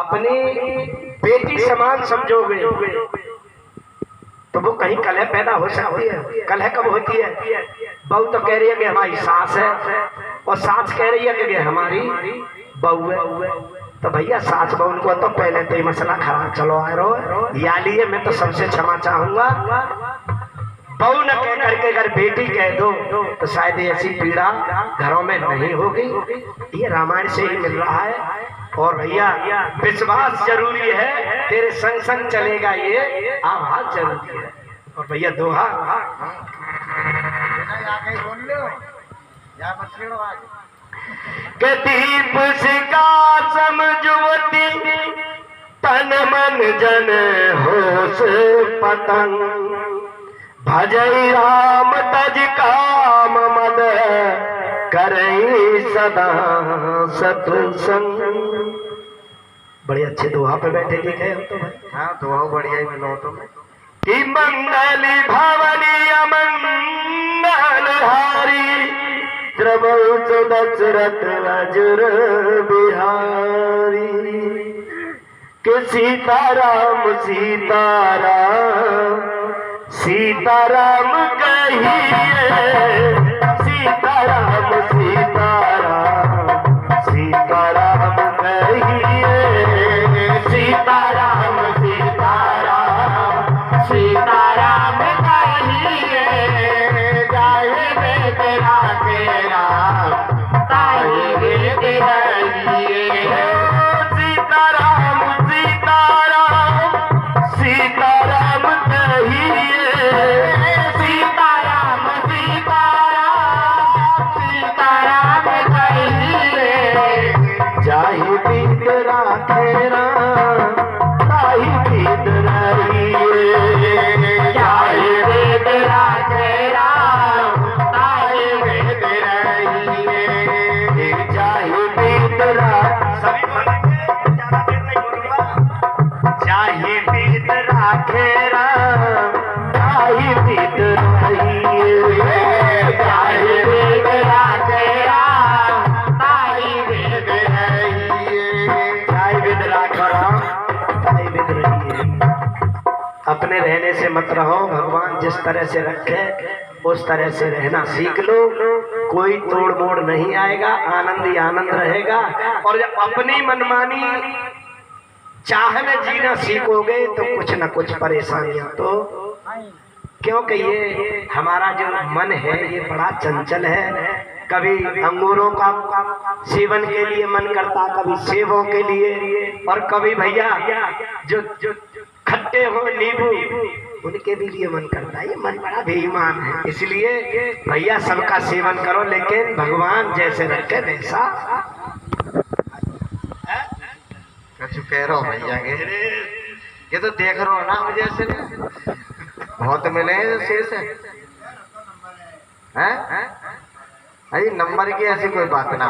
अपनी बेटी समान समझोगे तो वो कहीं कलह पैदा हो सकती है। कलह कब होती है? बहू तो कह रही है कि हमारी सास है और सास कह रही है कि हमारी बहू है। तो भैया सास बहू को तो पहले तो ये मसला खराब चलो आ रहा या लिए मैं तो सबसे क्षमा चाहूंगा। बहू न कह करके अगर बेटी कह दो तो शायद ऐसी पीड़ा घरों में नहीं होगी। ये रामायण से ही मिल रहा है। और भैया विश्वास जरूरी है, तेरे संग संग चलेगा ये आवाज जरूरी है। और भैया दोहा के दीप सिका समझवती तन मन जन होश पतंग भजई राम तज काम मद करई सदा सत्संग। बड़े अच्छे दोहा पे बैठे दिखे हम तो भाई। हाँ दोहा बढ़िया ही मिलो तो कि मंगली भवनी अमंगल हारी द्रवौच दशरथ अजुर बिहारी के सीताराम सीताराम सीताराम कहिए सीताराम सीताराम सीताराम कहिए सीताराम सीताराम सीताराम कहिए जाए में तेरा तेरा ताए वेद रहिए सीताराम सीताराम सीताराम कहिए सीताराम सीताराम सीताराम कहिए जाहि पीत राखे राम ताहि पीत रहिए जाहि वेद राखे राम ताहि वेद रहिए जाहि पीत सभी बोलेंगे, ज्यादा देर नहीं बोलूंगा। जाहि पीत राखे राम ताहि पीत रहिए जाहि वेद राखे राम ताहि वेद रहिए जाहि वेद राखे राम ताहि वेद रहिए। अपने रहने से मत रहो, भगवान जिस तरह से रखे उस तरह से रहना सीख लो। कोई तोड़ मोड़ नहीं आएगा, आनंद ही आनंद रहेगा। और जब अपनी मनमानी चाह में जीना सीखोगे तो कुछ न कुछ परेशानियां तो, क्योंकि ये हमारा जो मन है ये बड़ा चंचल है। कभी अंगूरों का सेवन के लिए मन करता, कभी सेबों के लिए, और कभी भैया जो खट्टे हो नींबू उनके भी लिए मन करता है। ये मन बड़ा बेईमान है। इसलिए भैया सबका सेवन करो, लेकिन भगवान जैसे रखे वैसा कछु कह रहा हूँ भैया के ये तो देख रहा हो ना मुझे ऐसे बहुत मिले हैं शेष है अरे नंबर की ऐसी कोई बात ना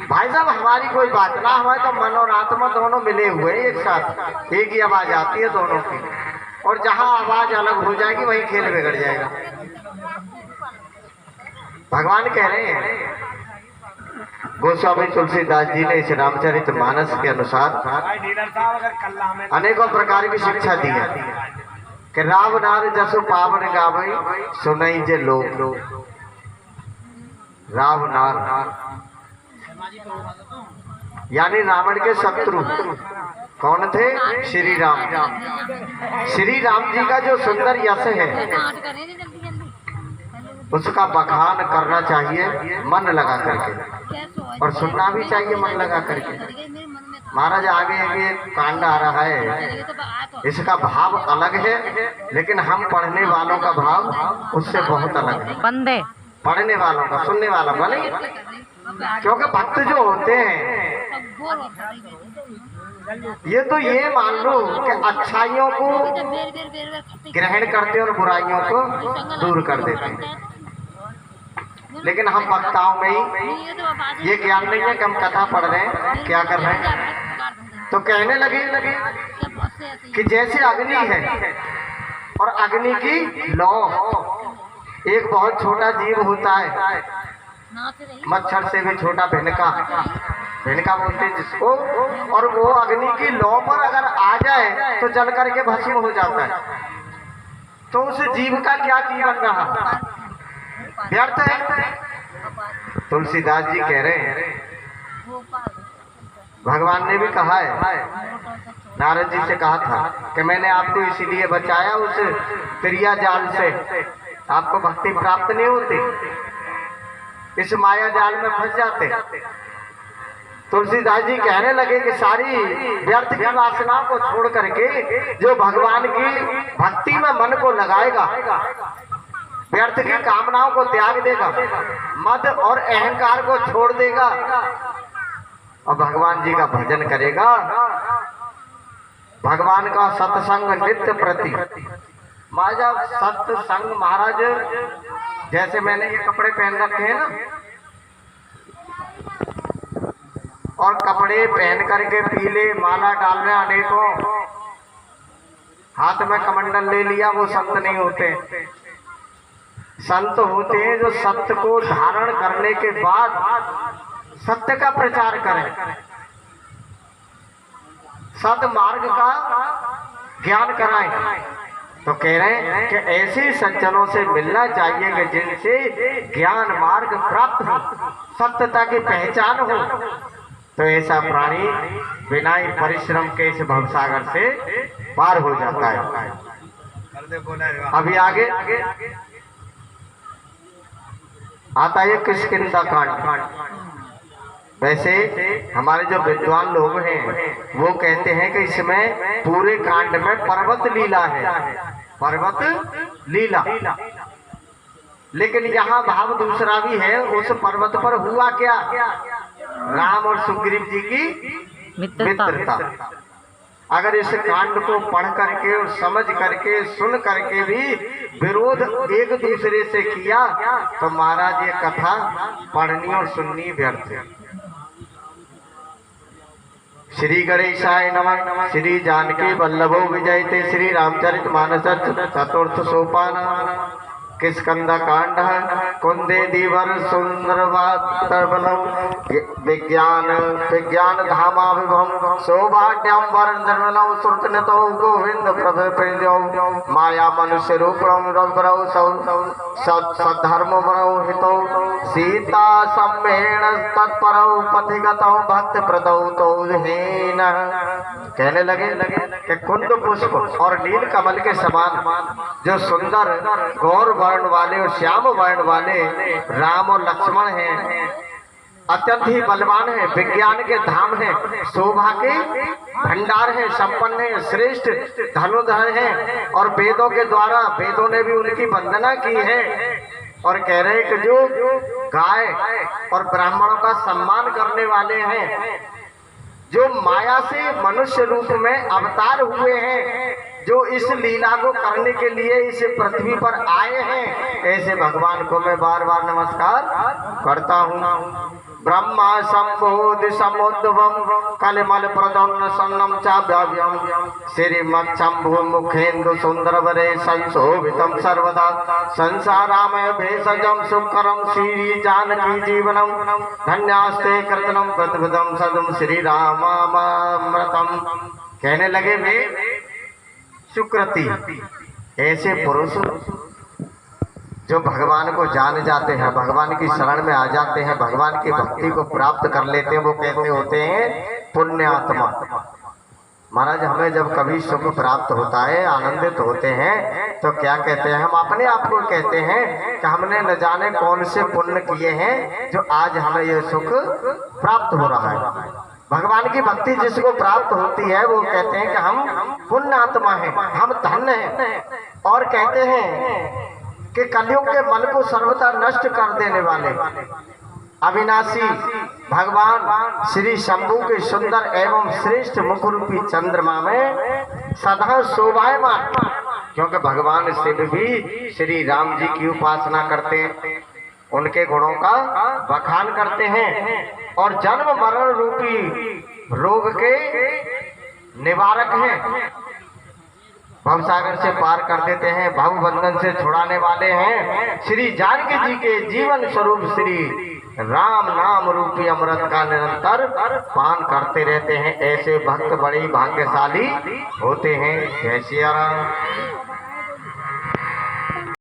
भाई साहब, हमारी कोई बात ना। हमारे तो मन और आत्मा दोनों मिले हुए हैं एक साथ, एक ही आवाज आती है दोनों की। और जहाँ आवाज अलग हो जाएगी वही खेल बिगड़ जाएगा। भगवान कह रहे हैं, गोस्वामी तुलसीदास जी ने इस रामचरित मानस के अनुसार अनेकों प्रकार की शिक्षा दी है कि राव नार जसु पावन गावई सुनई जे लोग। राव नार यानी रावण के शत्रु कौन थे? श्री राम। श्री राम जी का जो सुंदर यश है उसका बखान करना चाहिए मन लगा करके, और सुनना भी चाहिए मन लगा करके। महाराज आगे एक कांड आ रहा है, इसका भाव अलग है, लेकिन हम पढ़ने वालों का भाव उससे बहुत अलग है। बंदे पढ़ने वालों का, सुनने वाला भले, क्योंकि भक्त जो होते हैं ये तो ये मान लो कि अच्छाइयों को ग्रहण करते और बुराइयों को दूर कर देते हैं। लेकिन हम वक्ताओं में ही ये ज्ञान नहीं है कि हम कथा पढ़ रहे हैं, क्या कर रहे हैं। तो कहने लगे कि जैसे अग्नि है और अग्नि की लौ, एक बहुत छोटा जीव होता है, मच्छर से भी छोटा भिनका, भिनका बोलते हैं जिसको, और वो अग्नि की लौ पर अगर आ जाए तो जल करके भस्म हो जाता है। तो उस जीव का क्या जीवन रहा, व्यर्थ है। तुलसीदास जी कह रहे हैं, भगवान ने भी कहा है, नारद जी से कहा था कि मैंने आपको इसीलिए बचाया उस त्रिया जाल से, आपको भक्ति प्राप्त नहीं होती, इस माया जाल में फंस जाते। तुलसीदास जी कहने लगे कि सारी व्यर्थ की वासनाओं को छोड़ करके जो भगवान की भक्ति में मन को लगाएगा, व्यर्थ की कामनाओं को त्याग देगा, मद और अहंकार को छोड़ देगा और भगवान जी का भजन करेगा, भगवान का सत्संग नित्य प्रति। महाराज सत्संग, महाराज जैसे मैंने ये कपड़े पहन रखे हैं ना, और कपड़े पहन करके पीले माला डाल रहे अनेकों, हाथ में कमंडल ले लिया, वो संत नहीं होते। संत होते हैं जो सत्य को धारण करने के बाद सत्य का प्रचार करें, सत मार्ग का ज्ञान कराएं। तो कह रहे हैं कि ऐसे सज्जनों से मिलना चाहिए कि जिनसे ज्ञान मार्ग प्राप्त हो, सत्यता की पहचान हो। तो ऐसा प्राणी बिना ही परिश्रम के इस भवसागर से पार हो जाता है। अभी आगे आता है किष्किंधा कांड। वैसे हमारे जो विद्वान लोग हैं वो कहते हैं कि इसमें पूरे कांड में पर्वत लीला है, पर्वत लीला। लेकिन यहाँ भाव दूसरा भी है, उस पर्वत पर हुआ क्या, राम और सुग्रीव जी की मित्रता। अगर इस कांड को पढ़ करके और समझ करके सुन करके भी विरोध एक दूसरे से किया तो महाराज ये कथा पढ़नी और सुननी व्यर्थ है। श्री गणेशाय नमः। श्री जानकी वल्लभो विजयते। श्री रामचरित मानस चतुर्थ सोपान। किष्किंधा कांड है। कुंदे दीवर सुंदर विज्ञान विज्ञान धामा विभम सौभाग्यम वर्णनौ श्रुतनतो गोविंद प्रभु माया मनुष्य रूपम रघुरौ सद्धर्म हितौ सीता सम्मेण तत्परौ पथिगतौ भक्त प्रदौ तो हीन। कहने लगे कि कुंद पुष्प और नील कमल के समान जो सुंदर गौर वर्ण वाले और श्याम वर्ण वाले राम और लक्ष्मण हैं, अत्यंत ही बलवान है, विज्ञान के धाम है, शोभा के भंडार है, संपन्न है, श्रेष्ठ धनुधर है और वेदों के द्वारा वेदों ने भी उनकी वंदना की है। और कह रहे कि जो गाय और ब्राह्मणों का सम्मान करने वाले हैं, जो माया से मनुष्य रूप में अवतार हुए हैं, जो इस लीला को करने के लिए इस पृथ्वी पर आए हैं, ऐसे भगवान को मैं बार बार नमस्कार करता हूँ। ब्रह्मा संबोधि समुद्भवम कलिमल प्रदन्न सन्नम चाव्यव्यम श्रीमच्छंभु मुखेन्दु सुंदर वरे संशोभितम सर्वदा संसारामय भेषजम सुकरम श्री जानकी जीवनम धन्यास्ते कृतनम प्रतिपदम सदम श्री रामामृतम। कहने लगे वे सुकृति, ऐसे पुरुष जो भगवान को जान जाते हैं, भगवान की शरण में आ जाते हैं, भगवान की भक्ति को प्राप्त कर लेते हैं, वो कैसे होते हैं, पुण्यात्मा। महाराज हमें जब कभी सुख प्राप्त होता है, आनंदित होते हैं, तो क्या कहते हैं, हम अपने आप को कहते हैं कि हमने न जाने कौन से पुण्य किए हैं जो आज हमें ये सुख प्राप्त हो रहा है। भगवान की भक्ति जिसको प्राप्त होती है वो कहते हैं कि हम पुण्यात्मा हैं, हम धन्य हैं। और कहते हैं कि कलयुग के मन को सर्वथा नष्ट कर देने वाले अविनाशी भगवान श्री शंभु के सुंदर एवं श्रेष्ठ मुख रूपी चंद्रमा में सदा शोभायमान, क्योंकि भगवान शिव भी श्री राम जी की उपासना करते हैं, उनके गुणों का बखान करते हैं और जन्म मरण रूपी रोग के निवारक हैं। भवसागर से पार कर देते हैं, भव बंधन से छुड़ाने वाले हैं। श्री जानकी जी के जीवन स्वरूप श्री राम नाम रूपी अमृत का निरंतर पान करते रहते हैं। ऐसे भक्त बड़े भाग्यशाली होते हैं। जय सिया राम।